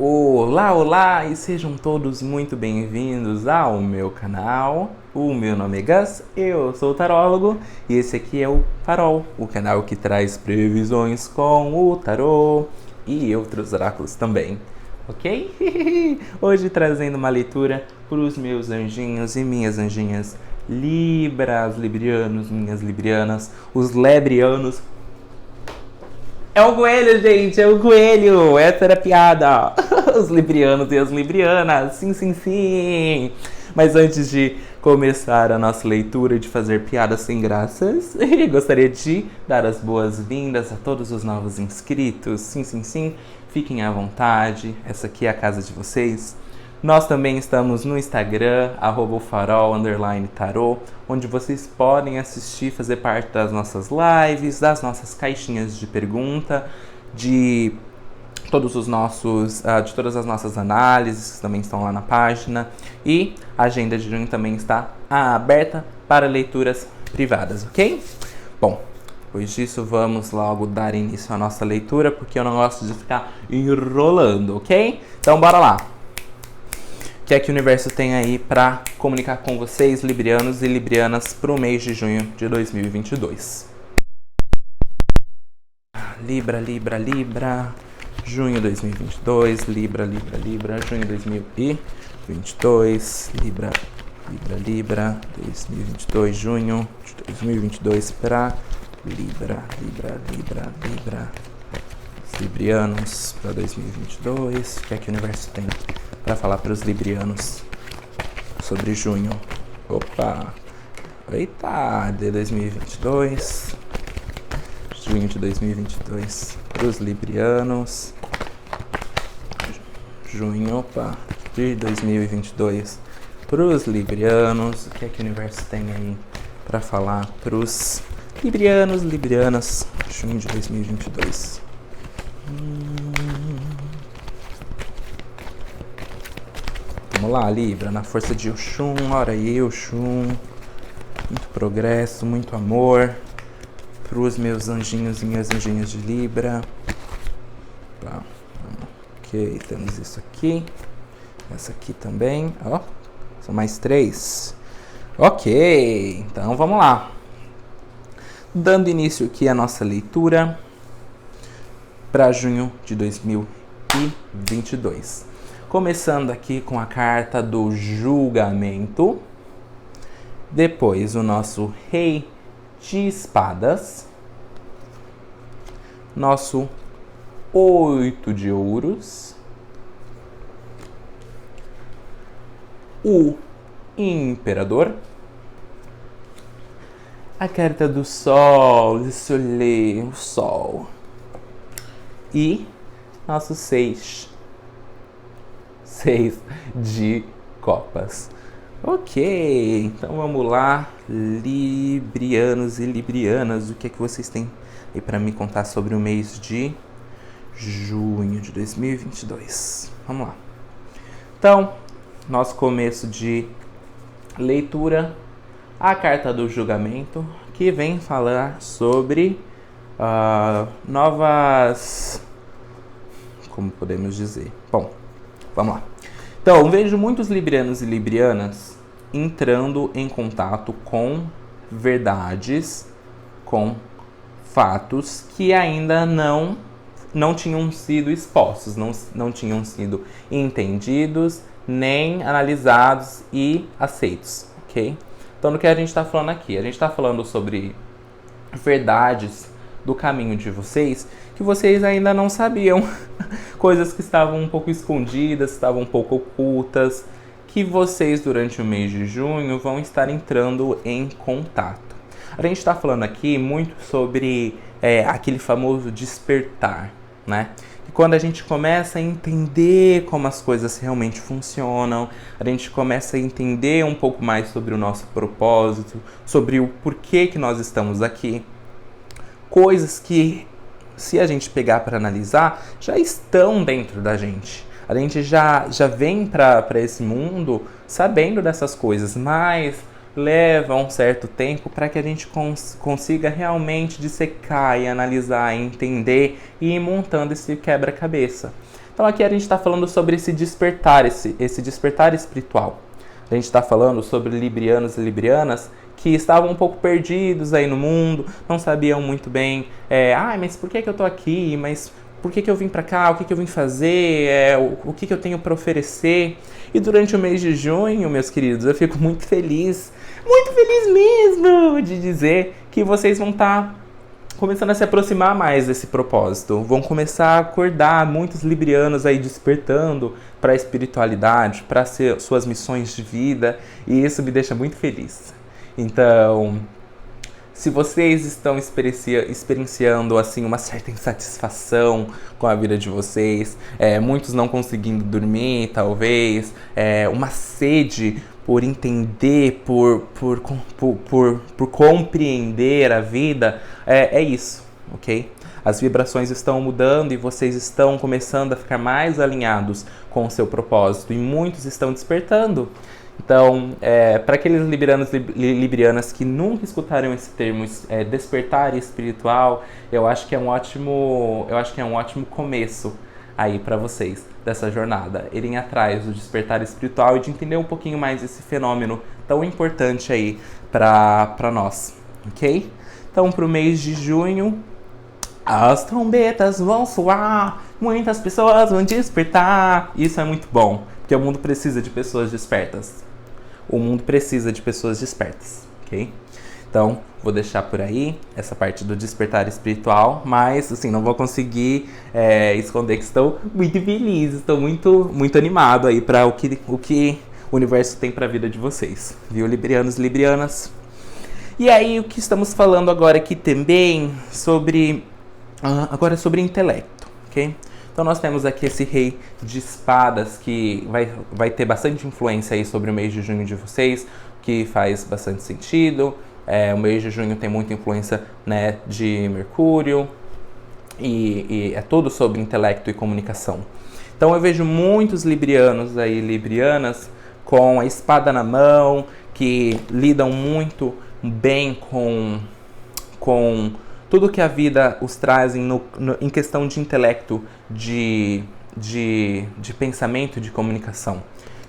Olá, olá e sejam todos muito bem-vindos ao meu canal. O meu nome é Gus, eu sou o tarólogo e esse aqui é o Farol, o canal que traz previsões com o tarô e outros oráculos também, ok? Hoje trazendo uma leitura para os meus anjinhos e minhas anjinhas Libras, Librianos, minhas Librianas, os Lebrianos. É o coelho, gente, é o coelho. Essa era a piada. Os librianos e as librianas. Sim, sim, sim. Mas antes de começar a nossa leitura de fazer piadas sem graças, gostaria de dar as boas-vindas a todos os novos inscritos. Sim, sim, sim. Fiquem à vontade. Essa aqui é a casa de vocês. Nós também estamos no Instagram, @farol_tarô, onde vocês podem assistir, fazer parte das nossas lives, das nossas caixinhas de pergunta, de todos os nossos, de todas as nossas análises, que também estão lá na página. E a agenda de junho também está aberta para leituras privadas, ok? Bom, depois disso vamos logo dar início à nossa leitura, porque eu não gosto de ficar enrolando, ok? Então bora lá! O que é que o universo tem aí para comunicar com vocês, librianos e librianas, para o mês de junho de 2022. Libra, Libra, Libra, junho 2022, Libra, Libra, Libra, junho 2022, Libra, Libra, Libra, 2022, junho de 2022 para Libra, Libra, Libra, Libra, os librianos para 2022. O que é que o universo tem para falar para os librianos sobre junho? Opa! Eita! De 2022. Junho de 2022 para os librianos. Junho, opa! De 2022 para os librianos. O que é que o universo tem aí para falar para os librianos, librianas? Junho de 2022. Vamos lá, Libra, na força de Oxum, ora aí, Oxum. Muito progresso, muito amor para os meus anjinhos e minhas anjinhas de Libra. Tá. Ok, temos isso aqui. Essa aqui também, ó. São mais 3. Ok, então vamos lá. Dando início aqui à nossa leitura para junho de 2022. Começando aqui com a carta do julgamento. Depois o nosso rei de espadas. Nosso 8 de ouros. O imperador. A carta do sol, o soleil, o sol. E nosso 6 de copas. Ok, então vamos lá, librianos e librianas, o que é que vocês têm aí para me contar sobre o mês de junho de 2022? Vamos lá. Então, nosso começo de leitura, a carta do julgamento, que vem falar sobre novas... Como podemos dizer? Bom, vamos lá. Então, vejo muitos librianos e librianas entrando em contato com verdades, com fatos que ainda não tinham sido expostos, não tinham sido entendidos, nem analisados e aceitos, ok? Então, no que a gente está falando aqui? A gente está falando sobre verdades do caminho de vocês que vocês ainda não sabiam, coisas que estavam um pouco escondidas, estavam um pouco ocultas, que vocês durante o mês de junho vão estar entrando em contato. A gente está falando aqui muito sobre aquele famoso despertar, né? E quando a gente começa a entender como as coisas realmente funcionam, a gente começa a entender um pouco mais sobre o nosso propósito, sobre o porquê que nós estamos aqui. Coisas que, se a gente pegar para analisar, já estão dentro da gente. A gente já vem para esse mundo sabendo dessas coisas, mas leva um certo tempo para que a gente consiga realmente dissecar e analisar, entender e ir montando esse quebra-cabeça. Então aqui a gente está falando sobre esse despertar espiritual. A gente está falando sobre librianos e librianas que estavam um pouco perdidos aí no mundo, não sabiam muito bem, mas por que eu tô aqui? Mas por que eu vim para cá? O que eu vim fazer? O que eu tenho para oferecer? E durante o mês de junho, meus queridos, eu fico muito feliz mesmo de dizer que vocês vão estar começando a se aproximar mais desse propósito. Vão começar a acordar, muitos librianos aí despertando para a espiritualidade, para suas missões de vida, e isso me deixa muito feliz. Então, se vocês estão experienciando assim uma certa insatisfação com a vida de vocês, muitos não conseguindo dormir, talvez, uma sede por entender, por compreender a vida, é isso, ok? As vibrações estão mudando e vocês estão começando a ficar mais alinhados com o seu propósito, e muitos estão despertando. Então, para aqueles librianos e librianas que nunca escutaram esse termo, despertar espiritual, eu acho que é um ótimo começo aí para vocês dessa jornada, irem atrás do despertar espiritual e de entender um pouquinho mais esse fenômeno tão importante aí para nós, ok? Então, para o mês de junho, as trombetas vão soar, muitas pessoas vão despertar. Isso é muito bom, porque o mundo precisa de pessoas despertas. O mundo precisa de pessoas despertas, ok? Então, vou deixar por aí essa parte do despertar espiritual, mas, assim, não vou conseguir esconder que estou muito feliz, estou muito animado aí para o que o universo tem para a vida de vocês, viu, librianos e librianas? E aí, o que estamos falando agora aqui também sobre intelecto, ok? Então nós temos aqui esse rei de espadas que vai ter bastante influência aí sobre o mês de junho de vocês, que faz bastante sentido. O mês de junho tem muita influência, né, de Mercúrio e é tudo sobre intelecto e comunicação. Então eu vejo muitos librianos aí, librianas, com a espada na mão, que lidam muito bem com tudo que a vida os traz em questão de intelecto, de pensamento, de comunicação.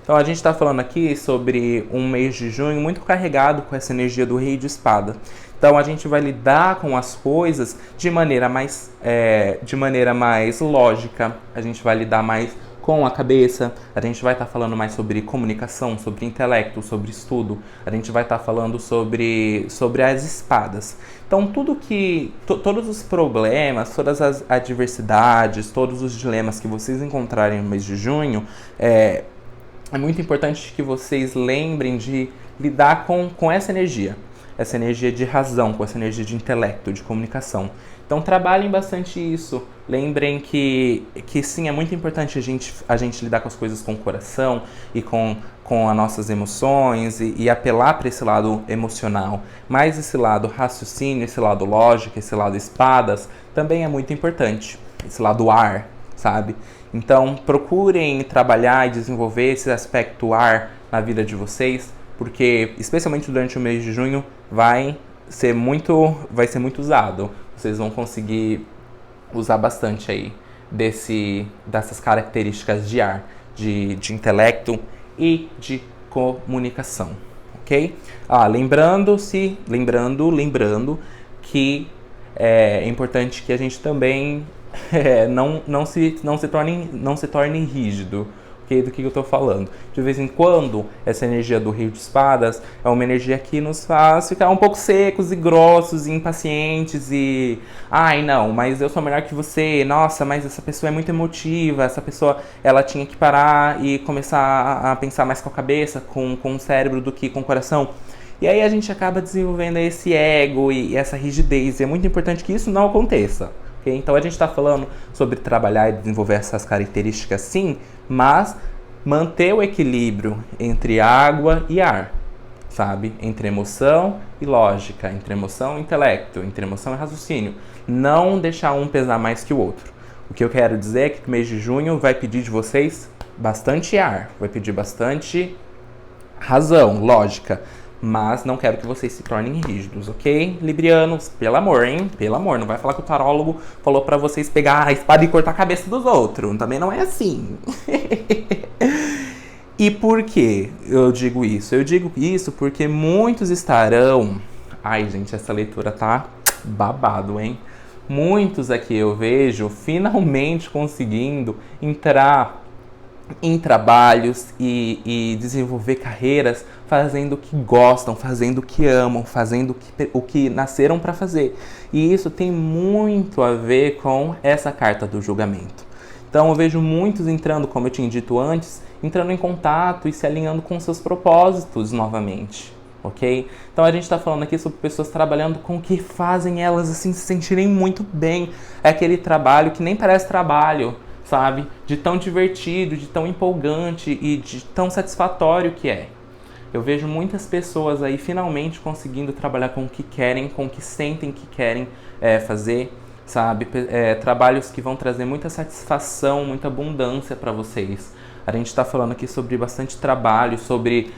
Então a gente está falando aqui sobre um mês de junho muito carregado com essa energia do rei de espada. Então a gente vai lidar com as coisas de maneira mais lógica, a gente vai lidar mais com a cabeça, a gente vai estar falando mais sobre comunicação, sobre intelecto, sobre estudo, a gente vai estar falando sobre as espadas. Então todos os problemas, todas as adversidades, todos os dilemas que vocês encontrarem no mês de junho, é muito importante que vocês lembrem de lidar com essa energia de razão, com essa energia de intelecto, de comunicação. Então trabalhem bastante isso. Lembrem que sim, é muito importante a gente lidar com as coisas com o coração e com as nossas emoções e apelar para esse lado emocional. Mas esse lado raciocínio, esse lado lógica, esse lado espadas também é muito importante. Esse lado ar, sabe? Então procurem trabalhar e desenvolver esse aspecto ar na vida de vocês, porque especialmente durante o mês de junho vai ser muito usado. Vocês vão conseguir usar bastante aí dessas características de ar, de intelecto e de comunicação, ok? Lembrando que é importante que a gente também não se torne rígido. Do que eu estou falando? De vez em quando, essa energia do Rei de Espadas é uma energia que nos faz ficar um pouco secos e grossos e impacientes e... Ai, não, mas eu sou melhor que você. Nossa, mas essa pessoa é muito emotiva. Essa pessoa, ela tinha que parar e começar a pensar mais com a cabeça, com o cérebro do que com o coração. E aí a gente acaba desenvolvendo esse ego e essa rigidez. E é muito importante que isso não aconteça. Okay? Então a gente está falando sobre trabalhar e desenvolver essas características sim, mas manter o equilíbrio entre água e ar, sabe? Entre emoção e lógica, entre emoção e intelecto, entre emoção e raciocínio. Não deixar um pesar mais que o outro. O que eu quero dizer é que o mês de junho vai pedir de vocês bastante ar, vai pedir bastante razão, lógica, Mas não quero que vocês se tornem rígidos, ok? Librianos, pelo amor, hein? Pelo amor, não vai falar que o tarólogo falou pra vocês pegar a espada e cortar a cabeça dos outros. Também não é assim. E por que eu digo isso? Eu digo isso porque muitos estarão... Ai, gente, essa leitura tá babado, hein? Muitos aqui eu vejo finalmente conseguindo entrar em trabalhos e desenvolver carreiras fazendo o que gostam, fazendo o que amam, fazendo o que nasceram para fazer. E isso tem muito a ver com essa carta do julgamento. Então eu vejo muitos entrando, como eu tinha dito antes, entrando em contato e se alinhando com seus propósitos novamente, ok? Então a gente está falando aqui sobre pessoas trabalhando com o que fazem elas assim se sentirem muito bem. É aquele trabalho que nem parece trabalho, sabe? De tão divertido, de tão empolgante e de tão satisfatório que é. Eu vejo muitas pessoas aí finalmente conseguindo trabalhar com o que querem, com o que sentem que querem fazer, sabe? Trabalhos que vão trazer muita satisfação, muita abundância para vocês. A gente está falando aqui sobre bastante trabalho, sobre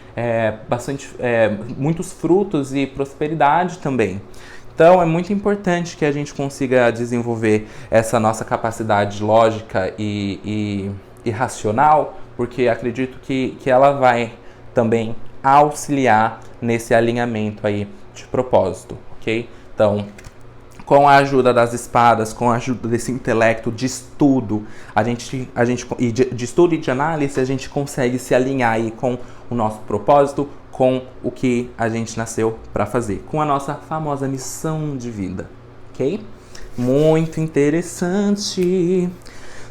muitos frutos e prosperidade também. Então é muito importante que a gente consiga desenvolver essa nossa capacidade lógica e racional, porque acredito que ela vai também auxiliar nesse alinhamento aí de propósito, ok? Então, com a ajuda das espadas, com a ajuda desse intelecto de estudo, de estudo e de análise, a gente consegue se alinhar aí com o nosso propósito, com o que a gente nasceu para fazer, com a nossa famosa missão de vida, ok? Muito interessante.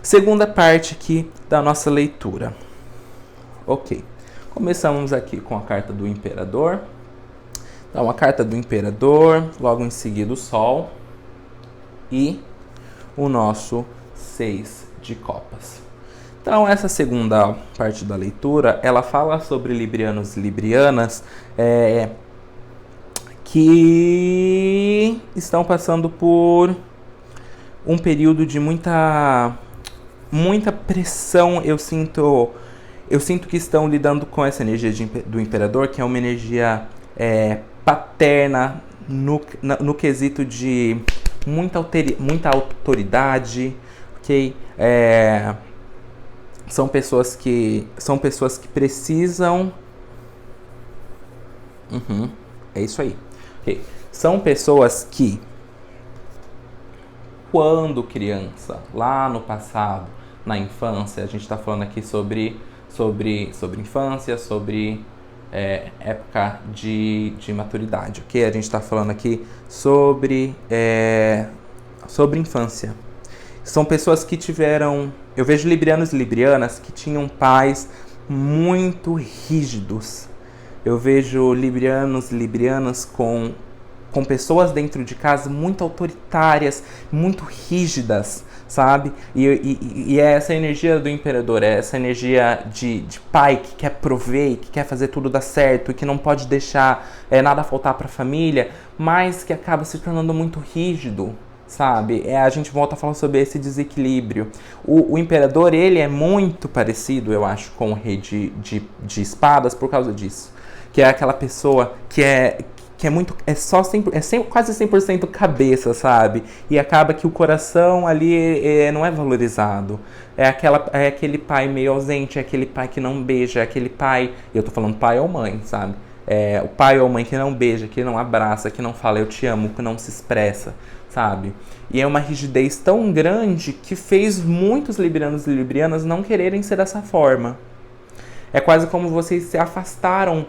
Segunda parte aqui da nossa leitura. Ok, começamos aqui com a carta do Imperador. Então, a carta do Imperador, logo em seguida o Sol e o nosso 6 de Copas. Então, essa segunda parte da leitura, ela fala sobre librianos e librianas que estão passando por um período de muita pressão. Eu sinto que estão lidando com essa energia do Imperador, que é uma energia paterna no quesito de muita autoridade, ok? São pessoas que precisam... é isso aí. Okay. São pessoas que, quando criança, lá no passado, na infância, a gente está falando aqui sobre infância, sobre época de maturidade, ok? A gente está falando aqui sobre infância. São pessoas que tiveram... Eu vejo librianos e librianas que tinham pais muito rígidos. Eu vejo librianos e librianas com pessoas dentro de casa muito autoritárias, muito rígidas, sabe? E é essa energia do Imperador, é essa energia de pai que quer prover e que quer fazer tudo dar certo e que não pode deixar nada faltar para a família, mas que acaba se tornando muito rígido, sabe? A gente volta a falar sobre esse desequilíbrio. O Imperador, ele é muito parecido, eu acho, com o Rei de Espadas por causa disso. Que é aquela pessoa que é quase 100% cabeça, sabe? E acaba que o coração ali não é valorizado. É aquele pai meio ausente, é aquele pai que não beija, é aquele pai... Eu tô falando pai ou mãe, sabe? O pai ou mãe que não beija, que não abraça, que não fala eu te amo, que não se expressa, sabe? E é uma rigidez tão grande que fez muitos librianos e librianas não quererem ser dessa forma. É quase como vocês se afastaram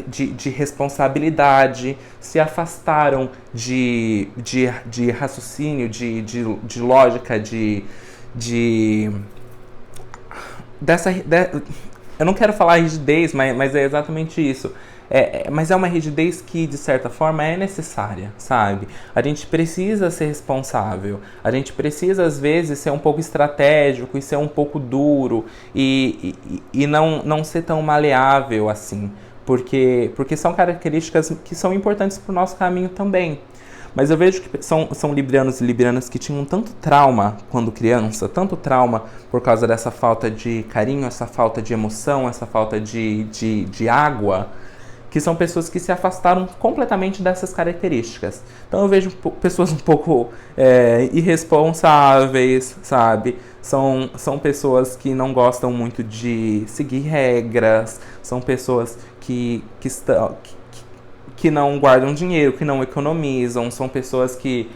de responsabilidade, se afastaram de raciocínio, de lógica, eu não quero falar rigidez, mas é exatamente isso. Mas é uma rigidez que, de certa forma, é necessária, sabe? A gente precisa ser responsável. A gente precisa, às vezes, ser um pouco estratégico e ser um pouco duro e não ser tão maleável assim. Porque são características que são importantes para o nosso caminho também. Mas eu vejo que são librianos e librianas que tinham tanto trauma quando criança, tanto trauma por causa dessa falta de carinho, essa falta de emoção, essa falta de água, que são pessoas que se afastaram completamente dessas características. Então eu vejo pessoas um pouco irresponsáveis, sabe? São pessoas que não gostam muito de seguir regras, são pessoas que não guardam dinheiro, que não economizam, são pessoas que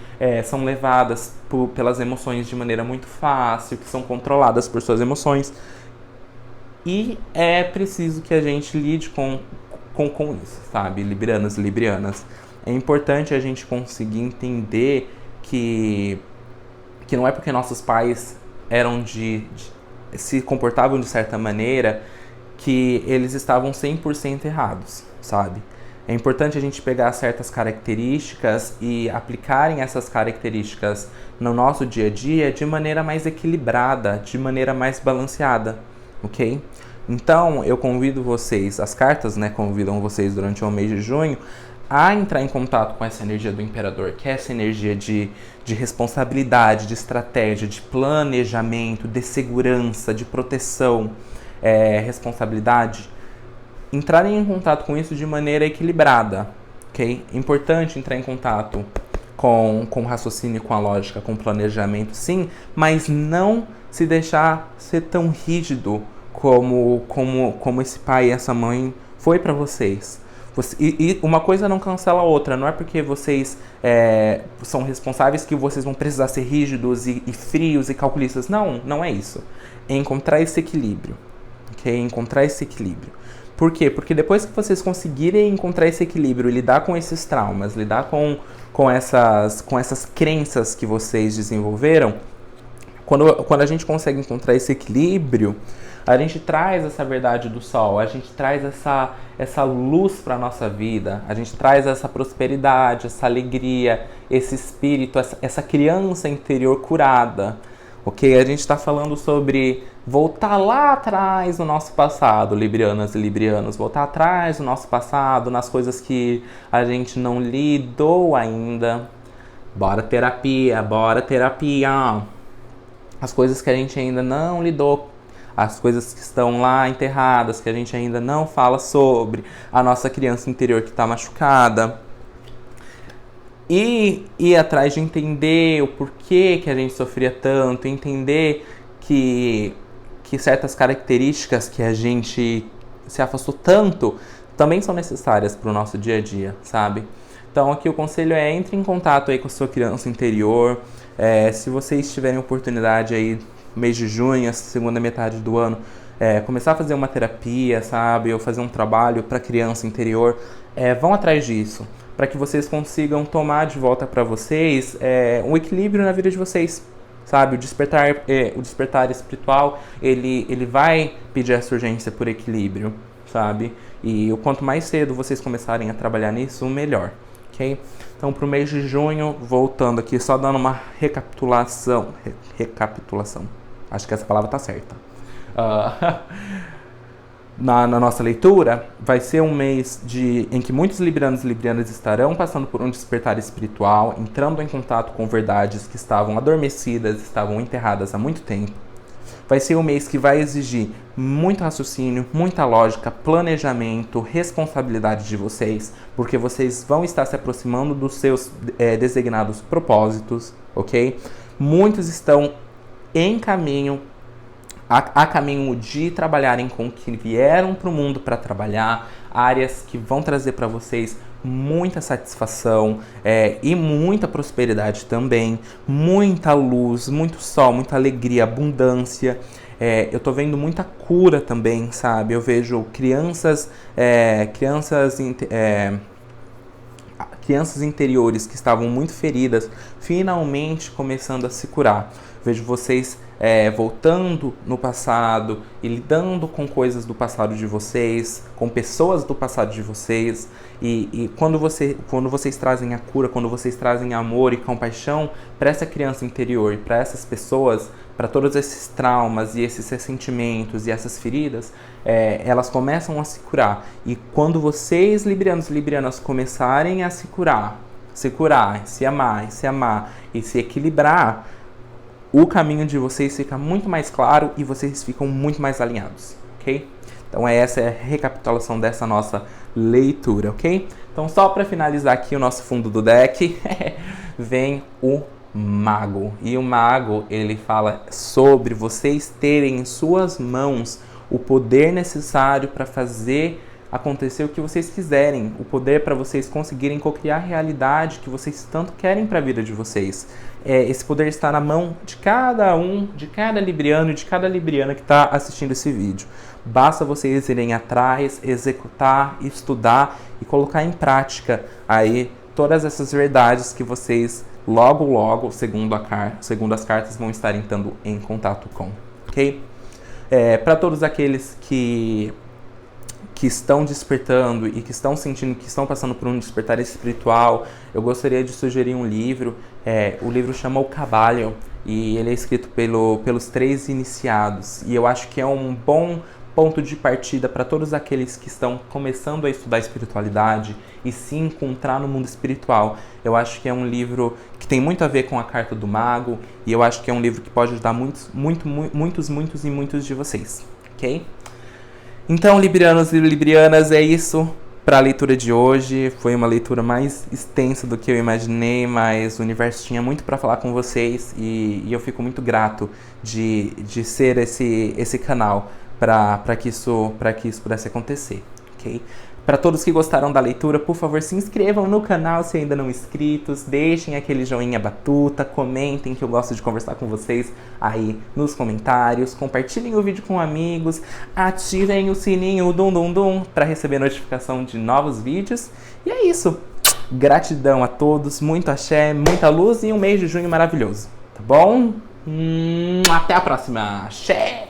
são levadas pelas emoções de maneira muito fácil, que são controladas por suas emoções. E é preciso que a gente lide com isso, sabe? Librianos e librianas. É importante a gente conseguir entender que não é porque nossos pais se comportavam de certa maneira que eles estavam 100% errados, sabe? É importante a gente pegar certas características e aplicarem essas características no nosso dia a dia de maneira mais equilibrada, de maneira mais balanceada, ok? Então, eu convido vocês, as cartas, né, convidam vocês durante o mês de junho a entrar em contato com essa energia do Imperador, que é essa energia de responsabilidade, de estratégia, de planejamento, de segurança, de proteção, responsabilidade. Entrarem em contato com isso de maneira equilibrada, ok? É importante entrar em contato com o raciocínio, com a lógica, com o planejamento, sim, mas não se deixar ser tão rígido como esse pai e essa mãe foi para vocês. E uma coisa não cancela a outra, não é porque vocês são responsáveis que vocês vão precisar ser rígidos e frios e calculistas. Não, não é isso. É encontrar esse equilíbrio, ok? Encontrar esse equilíbrio. Por quê? Porque depois que vocês conseguirem encontrar esse equilíbrio, lidar com esses traumas, lidar com essas crenças que vocês desenvolveram, quando a gente consegue encontrar esse equilíbrio, a gente traz essa verdade do sol, a gente traz essa luz para a nossa vida, a gente traz essa prosperidade, essa alegria, esse espírito, essa criança interior curada. Ok? A gente está falando sobre voltar lá atrás no nosso passado, librianas e librianos, voltar atrás no nosso passado, nas coisas que a gente não lidou ainda. Bora terapia, bora terapia. As coisas que a gente ainda não lidou, as coisas que estão lá enterradas, que a gente ainda não fala sobre, a nossa criança interior que está machucada. E ir atrás de entender o porquê que a gente sofria tanto, entender que certas características que a gente se afastou tanto também são necessárias para o nosso dia a dia, sabe? Então aqui o conselho é: entre em contato aí com a sua criança interior. Se vocês tiverem oportunidade aí, mês de junho, essa segunda metade do ano, começar a fazer uma terapia, sabe? Ou fazer um trabalho para a criança interior, vão atrás disso, para que vocês consigam tomar de volta para vocês um equilíbrio na vida de vocês, sabe? O despertar espiritual, ele vai pedir essa urgência por equilíbrio, sabe? E o quanto mais cedo vocês começarem a trabalhar nisso, o melhor, ok? Então, para o mês de junho, voltando aqui, só dando uma recapitulação, acho que essa palavra tá certa. Na nossa leitura, vai ser um mês em que muitos librianos e librianas estarão passando por um despertar espiritual, entrando em contato com verdades que estavam adormecidas, estavam enterradas há muito tempo. Vai ser um mês que vai exigir muito raciocínio, muita lógica, planejamento, responsabilidade de vocês, porque vocês vão estar se aproximando dos seus designados propósitos, ok? Muitos estão em caminho, a caminho de trabalharem com o que vieram para o mundo para trabalhar, áreas que vão trazer para vocês muita satisfação e muita prosperidade também, muita luz, muito sol, muita alegria, abundância. Eu tô vendo muita cura também, sabe? Eu vejo crianças interiores que estavam muito feridas, finalmente começando a se curar. Vejo vocês voltando no passado e lidando com coisas do passado de vocês, com pessoas do passado de vocês. E quando vocês trazem a cura, quando vocês trazem amor e compaixão para essa criança interior e para essas pessoas, para todos esses traumas e esses ressentimentos e essas feridas, elas começam a se curar. E quando vocês, librianos e librianas, começarem a se curar, se amar e se equilibrar, o caminho de vocês fica muito mais claro e vocês ficam muito mais alinhados, ok? ok? Então essa é a recapitulação dessa nossa leitura, ok? Então só para finalizar aqui o nosso fundo do deck, vem o Mago. E o Mago, ele fala sobre vocês terem em suas mãos o poder necessário para fazer acontecer o que vocês quiserem, o poder para vocês conseguirem cocriar a realidade que vocês tanto querem para a vida de vocês. Esse poder está na mão de cada um, de cada libriano e de cada libriana que está assistindo esse vídeo. Basta vocês irem atrás, executar, estudar e colocar em prática aí todas essas verdades que vocês logo, segundo as cartas, vão estar entrando em contato com, ok? Para todos aqueles que estão despertando e que estão sentindo que estão passando por um despertar espiritual, eu gostaria de sugerir um livro. O livro chama O Cabalho e ele é escrito pelos 3 iniciados. E eu acho que é um bom ponto de partida para todos aqueles que estão começando a estudar espiritualidade e se encontrar no mundo espiritual. Eu acho que é um livro que tem muito a ver com a carta do Mago e eu acho que é um livro que pode ajudar muitos de vocês, ok? Então, librianos e librianas, é isso para a leitura de hoje. Foi uma leitura mais extensa do que eu imaginei, mas o universo tinha muito para falar com vocês e eu fico muito grato de ser esse canal para que isso pudesse acontecer, ok? Para todos que gostaram da leitura, por favor, se inscrevam no canal se ainda não inscritos, deixem aquele joinha batuta, comentem que eu gosto de conversar com vocês aí nos comentários, compartilhem o vídeo com amigos, ativem o sininho dum para receber notificação de novos vídeos. E é isso. Gratidão a todos, muito axé, muita luz e um mês de junho maravilhoso, tá bom? Até a próxima. Axé!